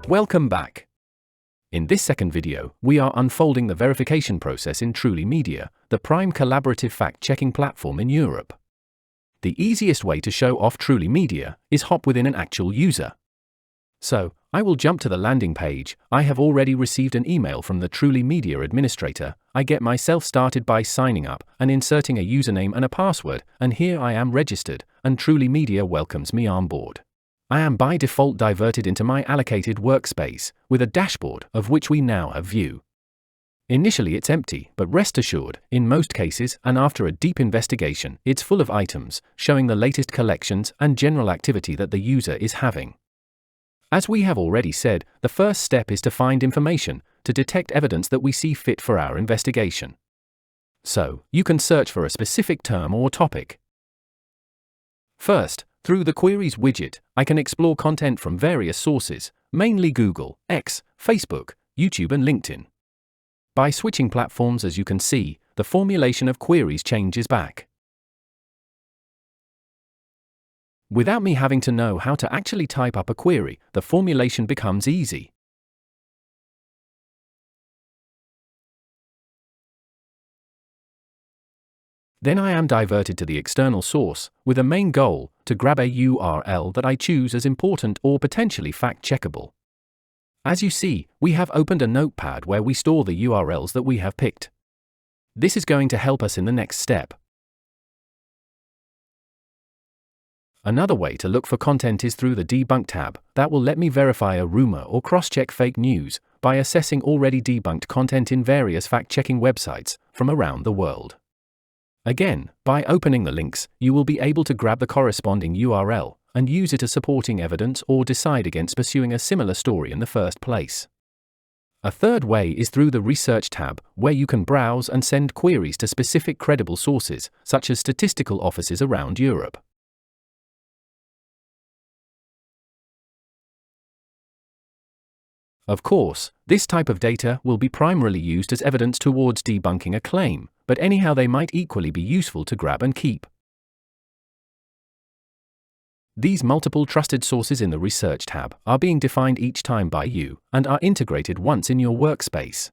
Welcome back. In this second video, we are unfolding the verification process in Truly Media, the prime collaborative fact-checking platform in Europe. The easiest way to show off Truly Media is hop within an actual user. So, I will jump to the landing page. I have already received an email from the Truly Media administrator. I get myself started by signing up and inserting a username and a password, and here I am registered, and Truly Media welcomes me on board. I am by default diverted into my allocated workspace, with a dashboard of which we now have view. Initially it's empty, but rest assured, in most cases and after a deep investigation, it's full of items, showing the latest collections and general activity that the user is having. As we have already said, the first step is to find information, to detect evidence that we see fit for our investigation. So, you can search for a specific term or topic. First, through the Queries widget, I can explore content from various sources, mainly Google, X, Facebook, YouTube and LinkedIn. By switching platforms, as you can see, the formulation of queries changes back. Without me having to know how to actually type up a query, the formulation becomes easy. Then I am diverted to the external source, with a main goal, to grab a URL that I choose as important or potentially fact-checkable. As you see, we have opened a notepad where we store the URLs that we have picked. This is going to help us in the next step. Another way to look for content is through the Debunk tab. That will let me verify a rumor or cross-check fake news by assessing already debunked content in various fact-checking websites from around the world. Again, by opening the links, you will be able to grab the corresponding URL and use it as supporting evidence or decide against pursuing a similar story in the first place. A third way is through the Research tab, where you can browse and send queries to specific credible sources, such as statistical offices around Europe. Of course, this type of data will be primarily used as evidence towards debunking a claim, but anyhow they might equally be useful to grab and keep. These multiple trusted sources in the Research tab are being defined each time by you and are integrated once in your workspace.